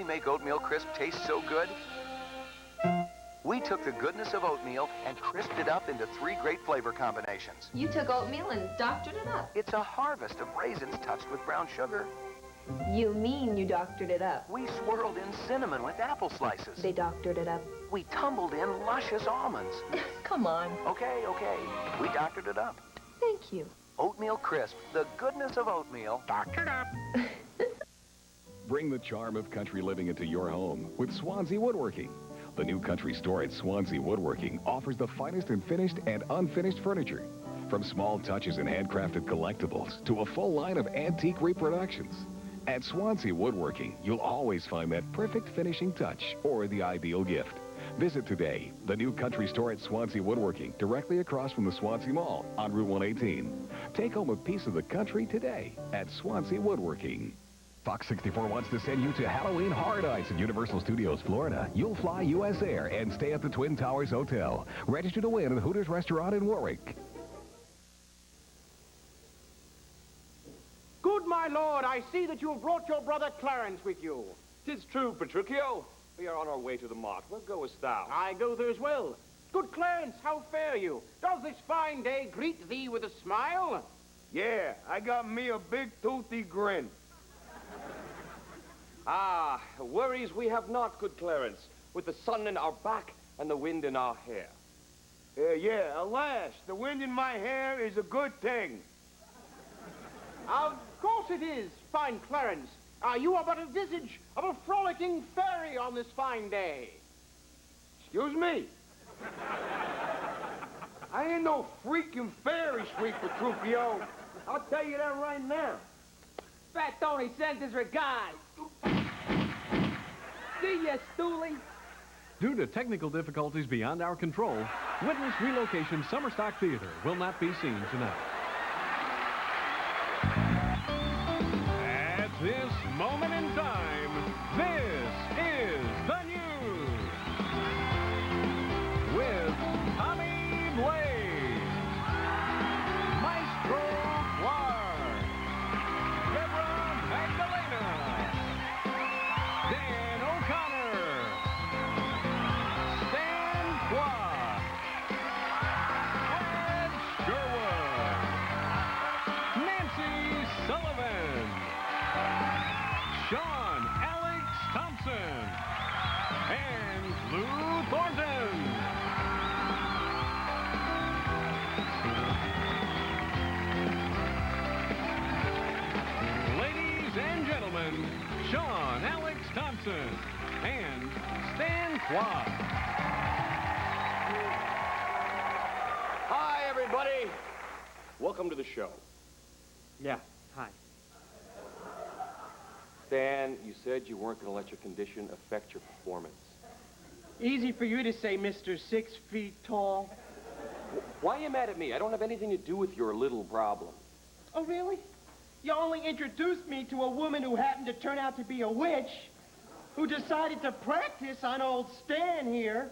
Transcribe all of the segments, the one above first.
make oatmeal crisp taste so good? We took the goodness of oatmeal and crisped it up into 3 great flavor combinations. You took oatmeal and doctored it up. It's a harvest of raisins touched with brown sugar. You mean you doctored it up? We swirled in cinnamon with apple slices. They doctored it up. We tumbled in luscious almonds. Come on. Okay. We doctored it up. Thank you. Oatmeal crisp, the goodness of oatmeal. Doctored up. Bring the charm of country living into your home with Swansea Woodworking. The new country store at Swansea Woodworking offers the finest in finished and unfinished furniture. From small touches and handcrafted collectibles to a full line of antique reproductions. At Swansea Woodworking, you'll always find that perfect finishing touch or the ideal gift. Visit today, the new country store at Swansea Woodworking, directly across from the Swansea Mall on Route 118. Take home a piece of the country today at Swansea Woodworking. Fox 64 wants to send you to Halloween Hard Ice at Universal Studios, Florida. You'll fly U.S. Air and stay at the Twin Towers Hotel. Register to win at Hooters Restaurant in Warwick. Good, my lord, I see that you have brought your brother Clarence with you. 'Tis true, Petruchio. We are on our way to the mart. Where goest thou? I go there as well. Good Clarence, how fare you? Does this fine day greet thee with a smile? Yeah, I got me a big toothy grin. Ah, worries we have not, good Clarence, with the sun in our back and the wind in our hair. Yeah, alas, the wind in my hair is a good thing. Of course it is, fine Clarence. You are but a visage of a frolicking fairy on this fine day. Excuse me? I ain't no freaking fairy, sweet Petruchio. I'll tell you that right now. Fat Tony sends his regards. See ya, Stoolie. Due to technical difficulties beyond our control, Witness Relocation Summer Stock Theater will not be seen tonight. At this moment in time, this is the news with Tommy Blaze, Maestro Clark, Deborah Magdalena, Dan O'Connor, Stan Clark, Brad Sherwood, Nancy Sullivan, Sean Alex Thompson, and Lou Thornton. Ladies and gentlemen, Sean Alex Thompson and Stan Clark. Hi, everybody. Welcome to the show. Yeah, hi. Stan, you said you weren't going to let your condition affect your performance. Easy for you to say, Mr. 6 feet tall. Why are you mad at me? I don't have anything to do with your little problem. Oh, really? You only introduced me to a woman who happened to turn out to be a witch, who decided to practice on old Stan here.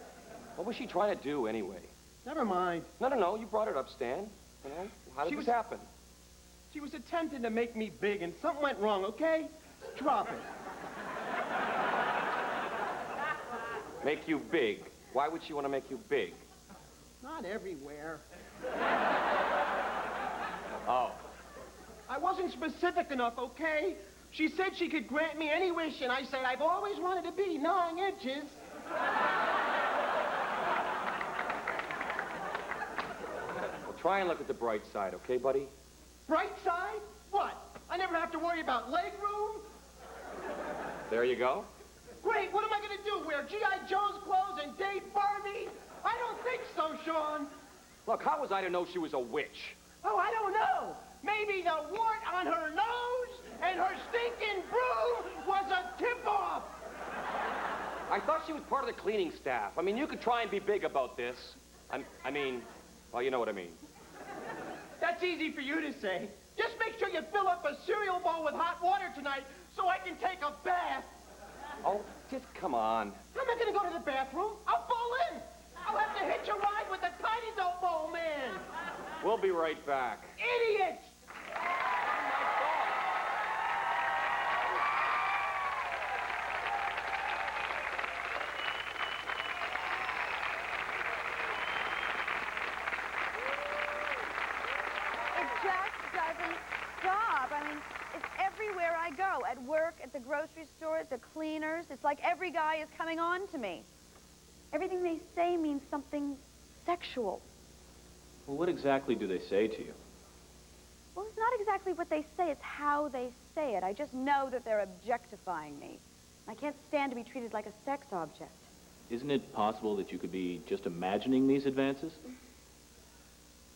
What was she trying to do, anyway? Never mind. No. You brought it up, Stan. You know, how did this happen? She was attempting to make me big, and something went wrong, okay? Drop it. Make you big. Why would she want to make you big? Not everywhere. Oh. I wasn't specific enough, okay? She said she could grant me any wish, and I said I've always wanted to be 9 inches. Well, try and look at the bright side, okay, buddy? Bright side? What? I never have to worry about leg room? There you go. Great, what am I gonna do? Wear G.I. Joe's clothes and date Barbie? I don't think so, Sean. Look, how was I to know she was a witch? Oh, I don't know. Maybe the wart on her nose and her stinking brew was a tip-off. I thought she was part of the cleaning staff. I mean, you could try and be big about this. I mean, well, you know what I mean. That's easy for you to say. Just make sure you fill up a cereal bowl with hot water tonight so I can take a bath. Oh, just come on. I'm not gonna go to the bathroom. I'll fall in. I'll have to hitch a ride with the tiny dope bowl man. We'll be right back. Idiots! doesn't stop. I mean, it's everywhere I go. At work, at the grocery store, at the cleaners. It's like every guy is coming on to me. Everything they say means something sexual. Well, what exactly do they say to you? Well, it's not exactly what they say, it's how they say it. I just know that they're objectifying me. I can't stand to be treated like a sex object. Isn't it possible that you could be just imagining these advances?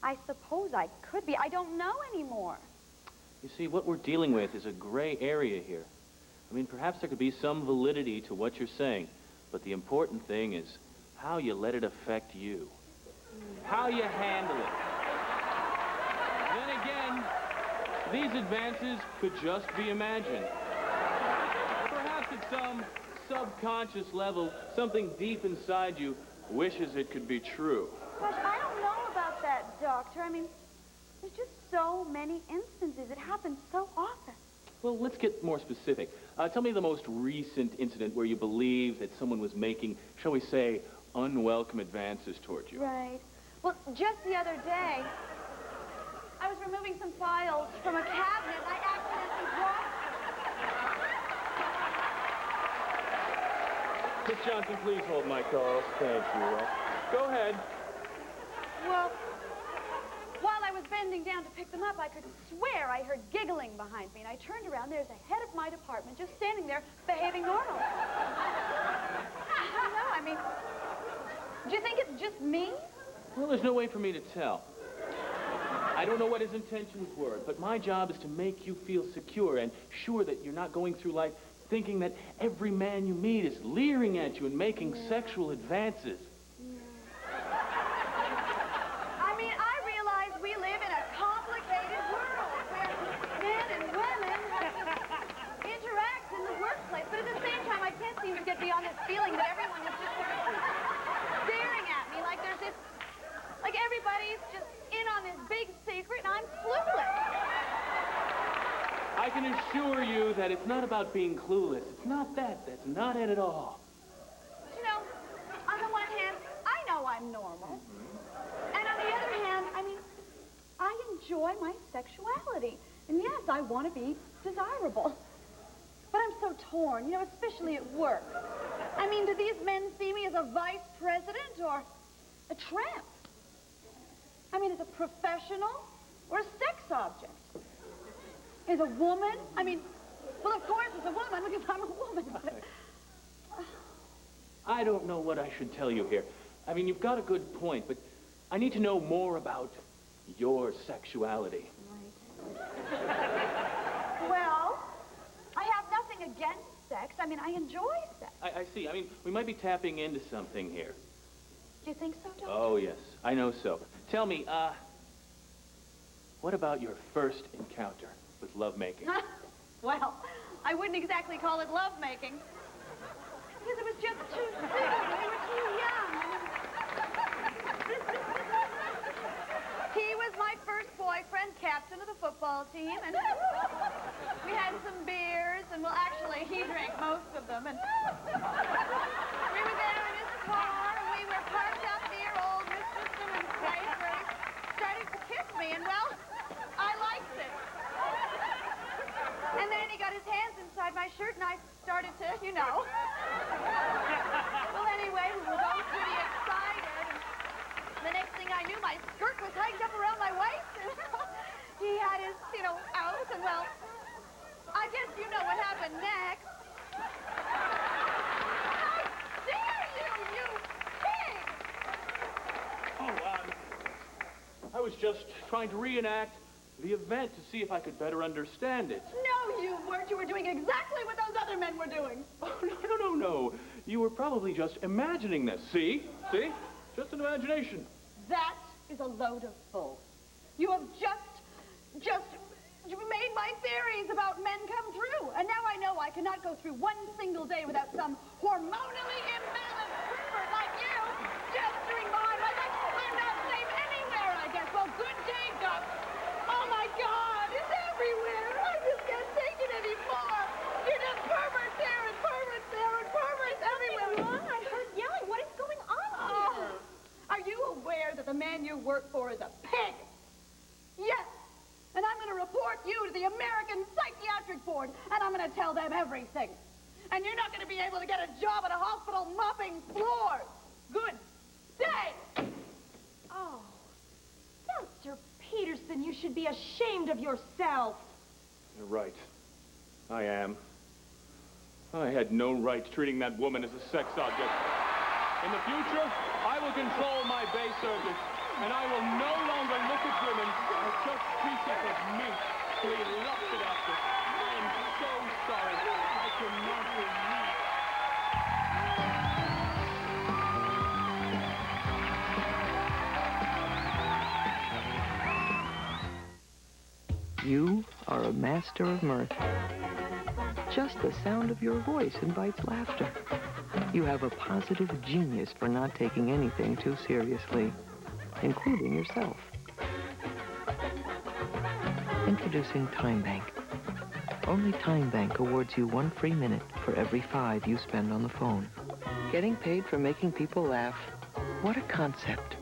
I suppose I could be. I don't know anymore. You see, what we're dealing with is a gray area here. I mean, perhaps there could be some validity to what you're saying, but the important thing is how you let it affect you. How you handle it. Then again, these advances could just be imagined. Perhaps at some subconscious level, something deep inside you wishes it could be true. Gosh, I don't know about that, Doctor. I mean, there's just so many instances. It happens so often. Well, let's get more specific. Tell me the most recent incident where you believe that someone was making, shall we say, unwelcome advances toward you. Right. Well, just the other day, I was removing some files from a cabinet and I accidentally dropped them. Miss Johnson, please hold my calls. Thank you. Go ahead. Well, while I was bending down to pick them up, I could swear I heard giggling behind me. And I turned around, there's the head of my department just standing there behaving normally. I don't know, I mean, do you think it's just me? Well, there's no way for me to tell. I don't know what his intentions were, but my job is to make you feel secure and sure that you're not going through life thinking that every man you meet is leering at you and making sexual advances. I mean, I realize we live in a complicated world where men and women interact in the workplace, but at the same time, I can't seem to get beyond this feeling that everyone is just sort of staring at me like there's this, like everybody's just in on this big secret and I'm clueless. I can assure you that it's not about being clueless. It's not that. That's not it at all. You know, on the one hand, I know I'm normal. And on the other hand, I mean, I enjoy my sexuality. And yes, I want to be desirable. But I'm so torn, you know, especially at work. I mean, do these men see me as a vice president or a tramp? I mean, as a professional or a sex object? As a woman? I mean, well, of course, as a woman, because I'm a woman. But... I don't know what I should tell you here. I mean, you've got a good point, but I need to know more about your sexuality. Well, I have nothing against sex. I mean, I enjoy sex. I see. I mean, we might be tapping into something here. Do you think so, Doctor? Oh, yes. I know so. Tell me, what about your first encounter with lovemaking? Well, I wouldn't exactly call it lovemaking. Because it was just too soon. We were too young. He was my first boyfriend, captain of the football team, and we had some beers, and well, actually, he drank most of them, and we were there in his car, and we were parked up near old Mr. Simmons' place, where he started to kiss me, and well, I liked it. And then he got his hands inside my shirt, and I started to, you know. Well, anyway, we were both pretty excited, and the next thing I knew, my skirt was hiked up around my waist, and he had his, you know, out, and well, I guess you know what happened next. How dare you, you pig! Oh, I was just trying to reenact the event to see if I could better understand it. No, you weren't. You were doing exactly what those other men were doing. Oh, no. You were probably just imagining this. See? Just an imagination. That is a load of bull. You have just made my theories about men come true. And now I know I cannot go through one single day without some hormonally imbalanced pervert like you gesturing behind my back. I'm not safe anywhere, I guess. Well, good day, Doc. Oh, my God, it's everywhere. I just can't take it anymore. You're just perverts there and perverts there and perverts everywhere. I heard yelling. What is going on here? Are you aware that the man you work for is a pig? Yes. And I'm going to report the American Psychiatric Board, and I'm going to tell them everything. And you're not going to be able to get a job at a hospital mopping floors. Good day. Oh, Dr. Peterson, you should be ashamed of yourself. You're right. I am. I had no right treating that woman as a sex object. In the future, I will control my bay circus, and I will no longer look at women as just pieces of meat to be lusted after. I am so sorry. I cannot believe. You are a master of mirth. Just the sound of your voice invites laughter. You have a positive genius for not taking anything too seriously, including yourself. Introducing Time Bank. Only Time Bank awards you 1 free minute for every 5 you spend on the phone. Getting paid for making people laugh. What a concept.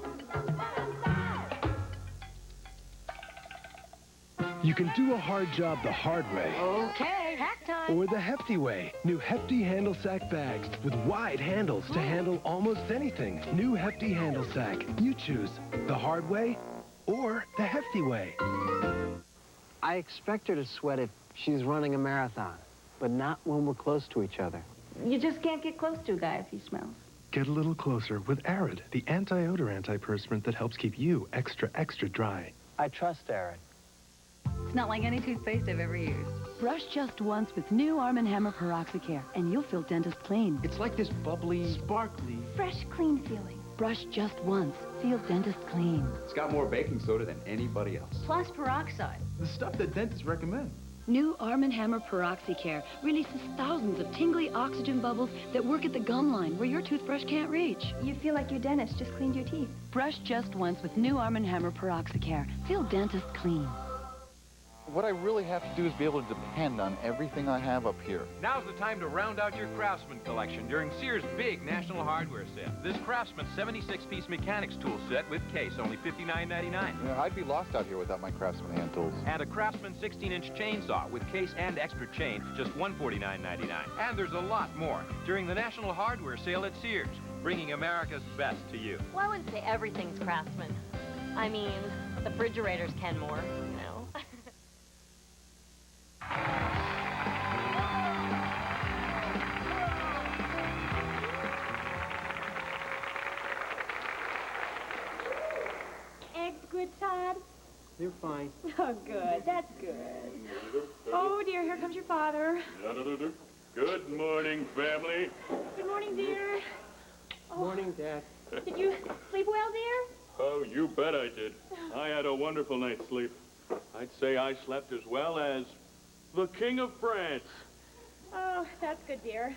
You can do a hard job the hard way. Okay, hack time. Or the hefty way. New Hefty Handle Sack bags with wide handles to handle almost anything. New Hefty Handle Sack. You choose the hard way or the hefty way. I expect her to sweat if she's running a marathon, but not when we're close to each other. You just can't get close to a guy if he smells. Get a little closer with Arid, the anti-odor antiperspirant that helps keep you extra, extra dry. I trust Arid. It's not like any toothpaste I've ever used. Brush just once with new Arm & Hammer Peroxicare, and you'll feel dentist clean. It's like this bubbly, sparkly, fresh, clean feeling. Brush just once. Feel dentist clean. It's got more baking soda than anybody else. Plus peroxide. the stuff that dentists recommend. New Arm & Hammer Peroxicare releases thousands of tingly oxygen bubbles that work at the gum line where your toothbrush can't reach. You feel like your dentist just cleaned your teeth. Brush just once with new Arm & Hammer Peroxicare. Feel dentist clean. What I really have to do is be able to depend on everything I have up here. Now's the time to round out your Craftsman collection during Sears' big National Hardware Sale. This Craftsman 76-piece mechanics tool set with case, only $59.99. Yeah, I'd be lost out here without my Craftsman hand tools. And a Craftsman 16-inch chainsaw with case and extra chain, just $149.99. And there's a lot more during the National Hardware Sale at Sears, bringing America's best to you. Well, I wouldn't say everything's Craftsman. I mean, the refrigerators can more, you know. Eggs good, Todd? They're fine. Oh, good. That's good. Oh, dear, here comes your father. Good morning, family. Good morning, dear. Oh. Morning, Dad. Did you sleep well, dear? Oh, you bet I did. I had a wonderful night's sleep. I'd say I slept as well as the King of France. Oh, that's good, dear.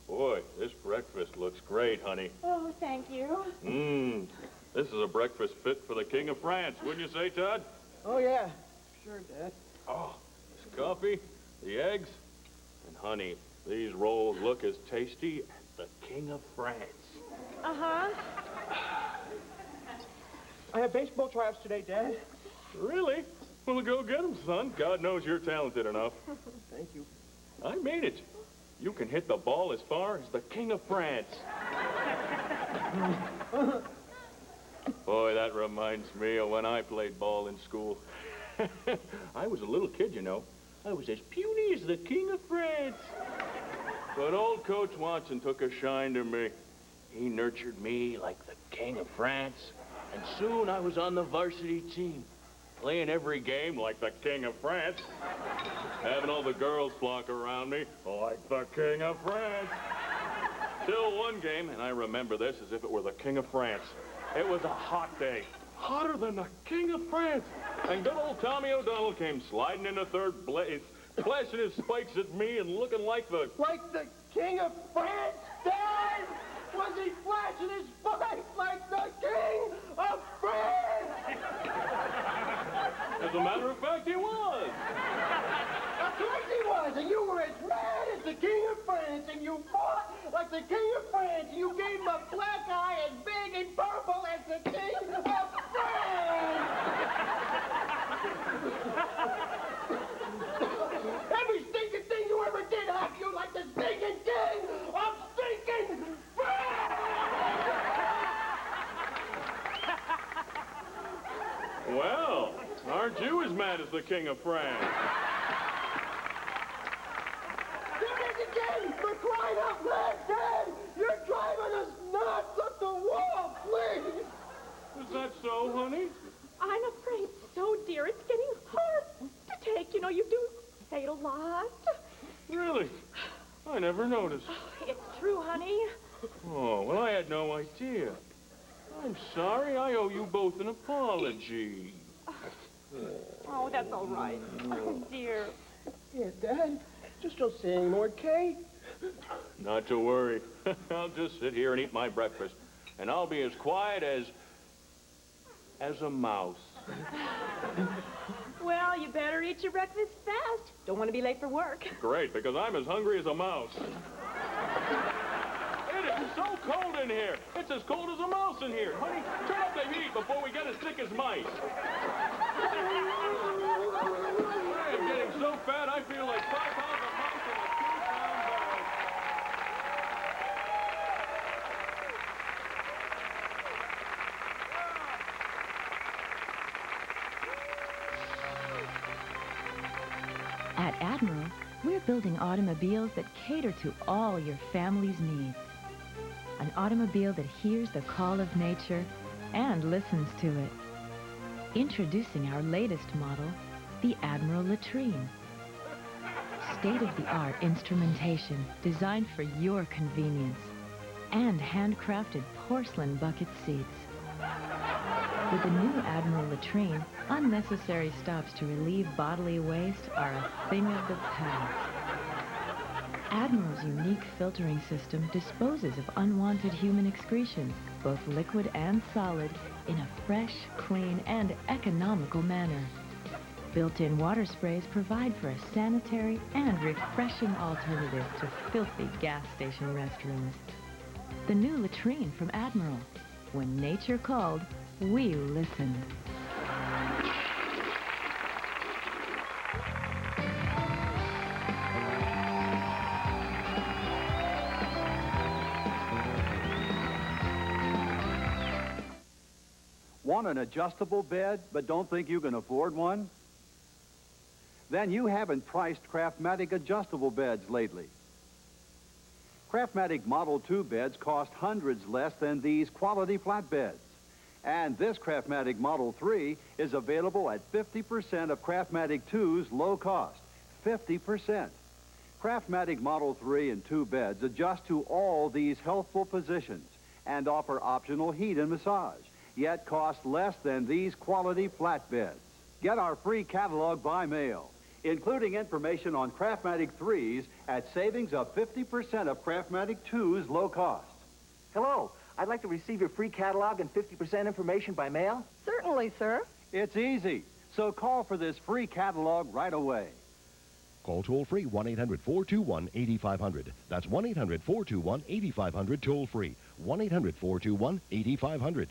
Boy, this breakfast looks great, honey. Oh, thank you. This is a breakfast fit for the King of France, wouldn't you say, Todd? Oh, yeah. Sure, Dad. Oh, this coffee, the eggs, and honey, these rolls look as tasty as the King of France. Uh-huh. I have baseball tryouts today, Dad. Really? Well, go get them, son. God knows you're talented enough. Thank you. I mean it. You can hit the ball as far as the King of France. Boy, that reminds me of when I played ball in school. I was a little kid, you know. I was as puny as the King of France. But old Coach Watson took a shine to me. He nurtured me like the King of France, and soon I was on the varsity team, playing every game like the King of France, having all the girls flock around me like the King of France. Till one game, and I remember this as if it were the King of France. It was a hot day, hotter than the King of France. And good old Tommy O'Donnell came sliding into third base, flashing his spikes at me and looking like the... Like the King of France, Dad? Was he flashing his spikes like the King of France? As a matter of fact, he was. Of course he was, and you were as red as the King of France, and you fought like the King of France, and you gave him a black eye as big and purple as the King of France! aren't you as mad as the King of France? There it is again! For crying out loud, Dad! You're driving us nuts up the wall, please! Is that so, honey? I'm afraid so, dear. It's getting hard to take. You know, you do say it a lot. Really? I never noticed. It's true, honey. Oh, well, I had no idea. I'm sorry. I owe you both an apology. Oh, that's all right. Oh, dear. Yeah, Dad. Just don't say any more, Kay. Not to worry. I'll just sit here and eat my breakfast. And I'll be as quiet as a mouse. Well, you better eat your breakfast fast. Don't want to be late for work. Great, because I'm as hungry as a mouse. It is so cold in here. It's as cold as a mouse in here. Honey, turn up the heat before we get as sick as mice. I am getting so fat, I feel like 5 pounds of mouse in a 2-pound bag. At Admiral, we're building automobiles that cater to all your family's needs. An automobile that hears the call of nature and listens to it. Introducing our latest model, the Admiral Latrine. State-of-the-art instrumentation designed for your convenience. And handcrafted porcelain bucket seats. With the new Admiral Latrine, unnecessary stops to relieve bodily waste are a thing of the past. Admiral's unique filtering system disposes of unwanted human excretions, both liquid and solid, in a fresh, clean, and economical manner. Built-in water sprays provide for a sanitary and refreshing alternative to filthy gas station restrooms. The new latrine from Admiral. When nature called, we listened. Want an adjustable bed, but don't think you can afford one? Then you haven't priced Craftmatic adjustable beds lately. Craftmatic Model 2 beds cost hundreds less than these quality flatbeds. And this Craftmatic Model 3 is available at 50% of Craftmatic 2's low cost. 50%. Craftmatic Model 3 and 2 beds adjust to all these healthful positions and offer optional heat and massage, yet cost less than these quality flatbeds. Get our free catalog by mail, including information on Craftmatic 3s at savings of 50% of Craftmatic 2's low cost. Hello, I'd like to receive your free catalog and 50% information by mail. Certainly, sir. It's easy, so call for this free catalog right away. Call toll-free 1-800-421-8500. That's 1-800-421-8500 toll-free. 1-800-421-8500.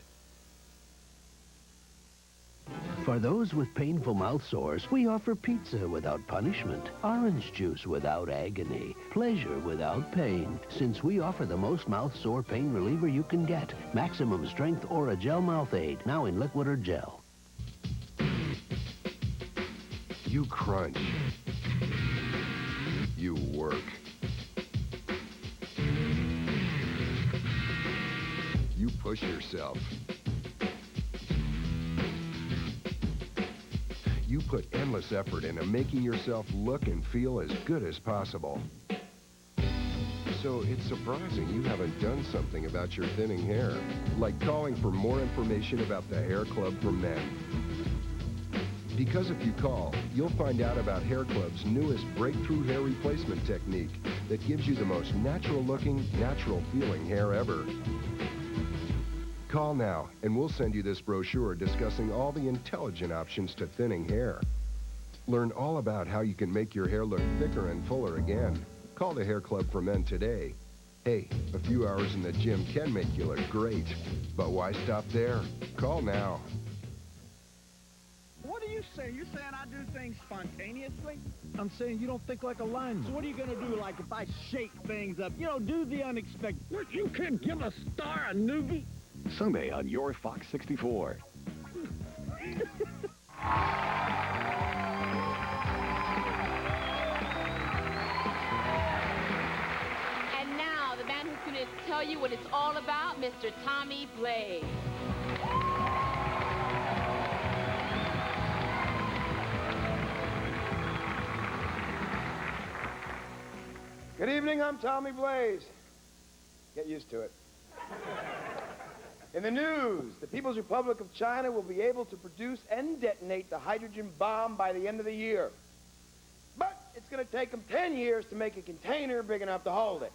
For those with painful mouth sores, we offer pizza without punishment, orange juice without agony, pleasure without pain. Since we offer the most mouth sore pain reliever you can get, Maximum Strength Orajel Mouth Aid, now in liquid or gel. You crunch. You work. You push yourself. You put endless effort into making yourself look and feel as good as possible. So it's surprising you haven't done something about your thinning hair, like calling for more information about the Hair Club for Men. Because if you call, you'll find out about Hair Club's newest breakthrough hair replacement technique that gives you the most natural-looking, natural-feeling hair ever. Call now, and we'll send you this brochure discussing all the intelligent options to thinning hair. Learn all about how you can make your hair look thicker and fuller again. Call the Hair Club for Men today. Hey, a few hours in the gym can make you look great, but why stop there? Call now. What are you saying? You're saying I do things spontaneously? I'm saying you don't think like a lineman. So what are you going to do, like, if I shake things up? You know, do the unexpected. What, you can't give a star a newbie? Sunday on your Fox 64. And now, the man who's going to tell you what it's all about, Mr. Tommy Blaze. Good evening, I'm Tommy Blaze. Get used to it. In the news, the People's Republic of China will be able to produce and detonate the hydrogen bomb by the end of the year. But it's going to take them 10 years to make a container big enough to hold it.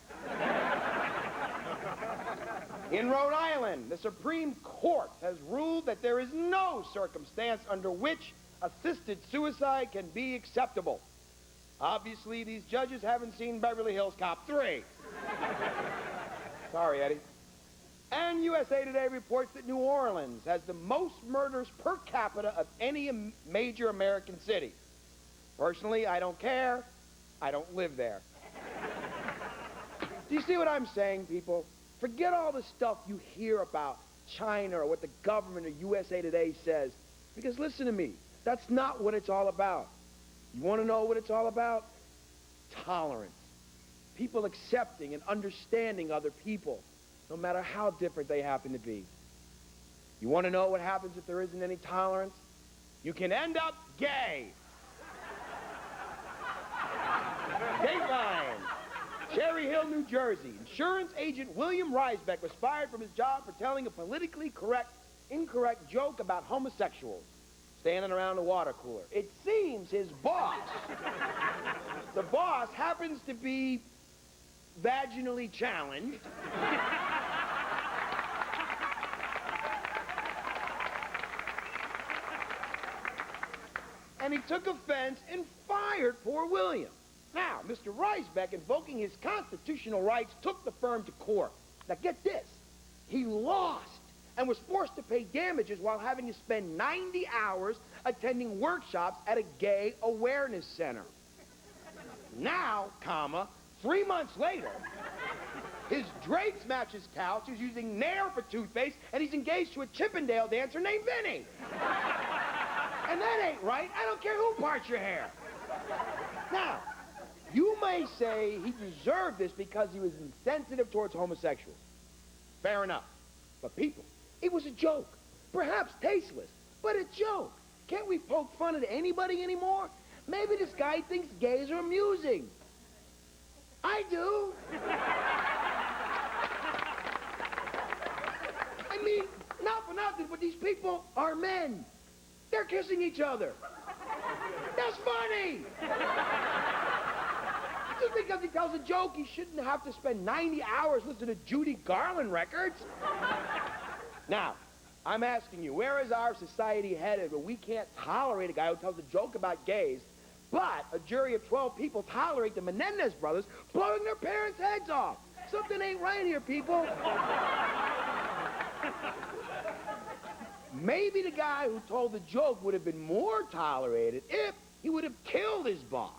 In Rhode Island, the Supreme Court has ruled that there is no circumstance under which assisted suicide can be acceptable. Obviously, these judges haven't seen Beverly Hills Cop 3. Sorry, Eddie. And USA Today reports that New Orleans has the most murders per capita of any major American city. Personally, I don't care. I don't live there. Do you see what I'm saying, people? Forget all the stuff you hear about China or what the government or USA Today says. Because listen to me, that's not what it's all about. You want to know what it's all about? Tolerance. People accepting and understanding other people, no matter how different they happen to be. You want to know what happens if there isn't any tolerance? You can end up gay. Dateline. Cherry Hill, New Jersey. Insurance agent William Reisbeck was fired from his job for telling a politically incorrect joke about homosexuals standing around the water cooler. It seems his boss, the boss happens to be vaginally challenged. And he took offense and fired poor William. Now, Mr. Reisbeck, invoking his constitutional rights, took the firm to court. Now, get this. He lost and was forced to pay damages while having to spend 90 hours attending workshops at a gay awareness center. Now, 3 months later, his drapes match his couch, he's using Nair for toothpaste, and he's engaged to a Chippendale dancer named Vinny. And that ain't right. I don't care who parts your hair. Now, you may say he deserved this because he was insensitive towards homosexuals. Fair enough. But people, it was a joke. Perhaps tasteless, but a joke. Can't we poke fun at anybody anymore? Maybe this guy thinks gays are amusing. I do. I mean, not for nothing, but these people are men. They're kissing each other. That's funny. Just because he tells a joke, he shouldn't have to spend 90 hours listening to Judy Garland records. Now, I'm asking you, where is our society headed where we can't tolerate a guy who tells a joke about gays, but a jury of 12 people tolerate the Menendez brothers blowing their parents' heads off? Something ain't right here, people. Maybe the guy who told the joke would have been more tolerated if he would have killed his boss.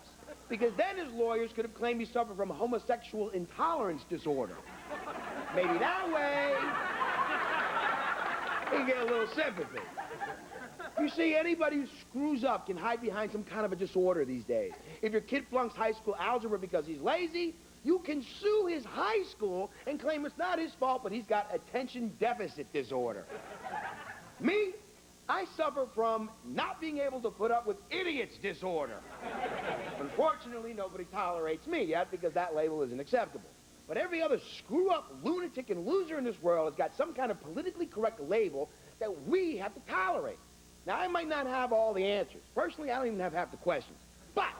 Because then his lawyers could have claimed he suffered from a homosexual intolerance disorder. Maybe that way, he get a little sympathy. You see, anybody who screws up can hide behind some kind of a disorder these days. If your kid flunks high school algebra because he's lazy, you can sue his high school and claim it's not his fault, but he's got attention deficit disorder. Me, I suffer from not being able to put up with idiots disorder. Unfortunately, nobody tolerates me yet because that label isn't acceptable. But every other screw-up, lunatic, and loser in this world has got some kind of politically correct label that we have to tolerate. Now, I might not have all the answers. Personally, I don't even have half the questions. But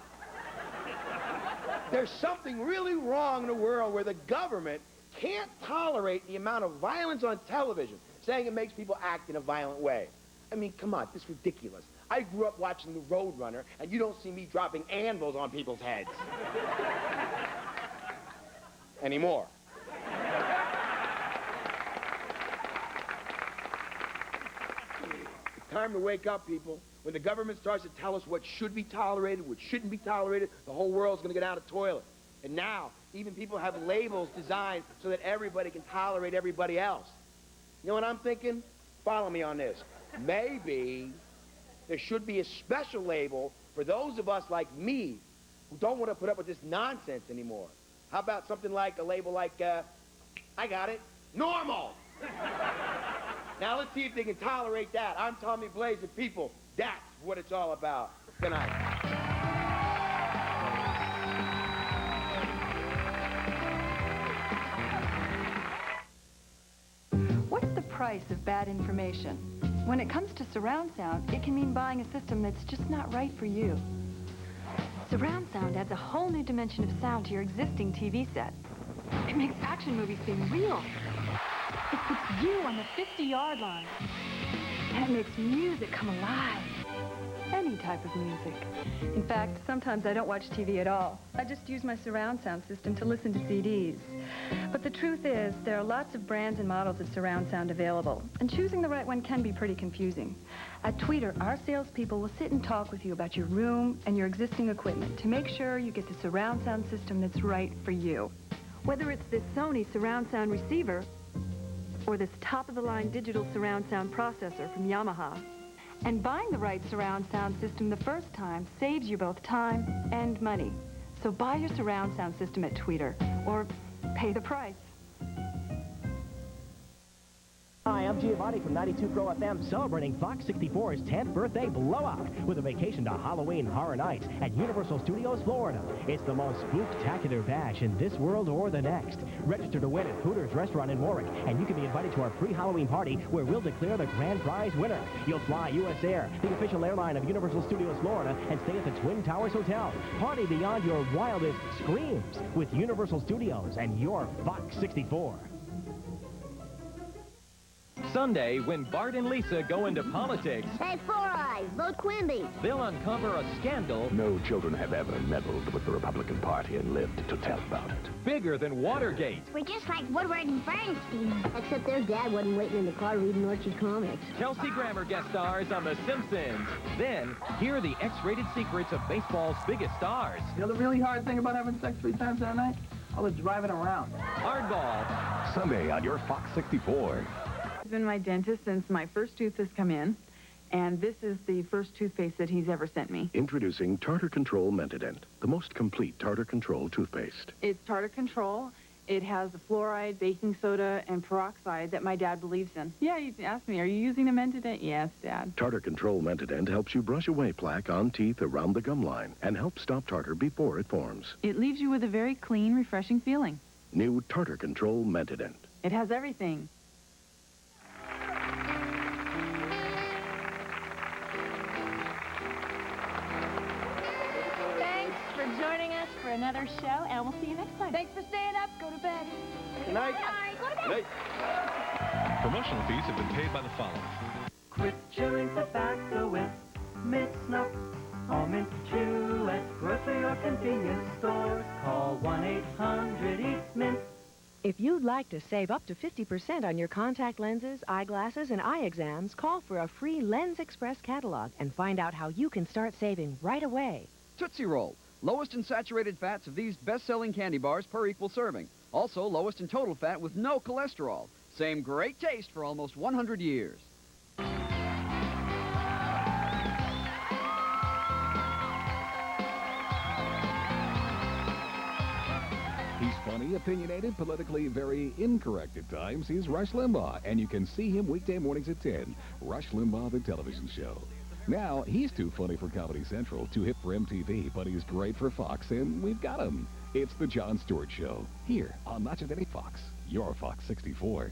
there's something really wrong in the world where the government can't tolerate the amount of violence on television, saying it makes people act in a violent way. I mean, come on, this is ridiculous. I grew up watching The Road Runner, and you don't see me dropping anvils on people's heads. Anymore. It's time to wake up, people. When the government starts to tell us what should be tolerated, what shouldn't be tolerated, the whole world's going to get out of toilet. And now, even people have labels designed so that everybody can tolerate everybody else. You know what I'm thinking? Follow me on this. Maybe there should be a special label for those of us like me who don't want to put up with this nonsense anymore. How about something like a label like, I got it, normal. Now let's see if they can tolerate that. I'm Tommy Blaze, and people, that's what it's all about. Good night. What's the price of bad information? When it comes to surround sound, it can mean buying a system that's just not right for you. Surround sound adds a whole new dimension of sound to your existing TV set. It makes action movies seem real. It puts you on the 50-yard line. And it makes music come alive. Any type of music. In fact, sometimes I don't watch TV at all. I just use my surround sound system to listen to CDs. But the truth is, there are lots of brands and models of surround sound available, and choosing the right one can be pretty confusing. At Tweeter, our salespeople will sit and talk with you about your room and your existing equipment to make sure you get the surround sound system that's right for you. Whether it's this Sony surround sound receiver or this top-of-the-line digital surround sound processor from Yamaha. And buying the right surround sound system the first time saves you both time and money. So buy your surround sound system at Tweeter, or pay the price. Hi, I'm Giovanni from 92 Pro FM, celebrating Fox 64's 10th birthday blowout with a vacation to Halloween Horror Nights at Universal Studios, Florida. It's the most spooktacular bash in this world or the next. Register to win at Hooters Restaurant in Warwick, and you can be invited to our pre-Halloween party where we'll declare the grand prize winner. You'll fly U.S. Air, the official airline of Universal Studios, Florida, and stay at the Twin Towers Hotel. Party beyond your wildest screams with Universal Studios and your Fox 64. Sunday, when Bart and Lisa go into politics, Hey, Four Eyes, vote Quimby. they'll uncover a scandal No children have ever meddled with the Republican Party and lived to tell about it. bigger than Watergate. We're just like Woodward and Bernstein. Except their dad wasn't waiting in the car reading Archie comics. Kelsey Grammer guest stars on The Simpsons. Then, hear the X-rated secrets of baseball's biggest stars. You know the really hard thing about having sex 3 times in a night? All the driving around. Hardball. Sunday on your Fox 64. He's been my dentist since my first tooth has come in, and this is the first toothpaste that he's ever sent me. Introducing Tartar Control Mentadent, the most complete tartar control toothpaste. It's tartar control. It has the fluoride, baking soda, and peroxide that my dad believes in. Yeah, he asked me, are you using the Mentadent? Yes, Dad. Tartar Control Mentadent helps you brush away plaque on teeth around the gum line and helps stop tartar before it forms. It leaves you with a very clean, refreshing feeling. New Tartar Control Mentadent. It has everything. Thanks for joining us for another show, and we'll see you next time. Thanks for staying up. Go to bed. Good night. Go to bed. Good night. Promotional fees have been paid by the following. Quit chewing tobacco with mint snuff. Or mint chew at grocery or convenience stores. Call 1-800-EAT-MINT. If you'd like to save up to 50% on your contact lenses, eyeglasses, and eye exams, call for a free Lens Express catalog and find out how you can start saving right away. Tootsie Roll, lowest in saturated fats of these best-selling candy bars per equal serving. Also lowest in total fat with no cholesterol. Same great taste for almost 100 years. He's funny, opinionated, politically very incorrect at times. He's Rush Limbaugh, and you can see him weekday mornings at 10. Rush Limbaugh, the television show. Now, he's too funny for Comedy Central, too hip for MTV, but he's great for Fox, and we've got him. It's the Jon Stewart Show, here on Not Just Any Fox, your Fox 64.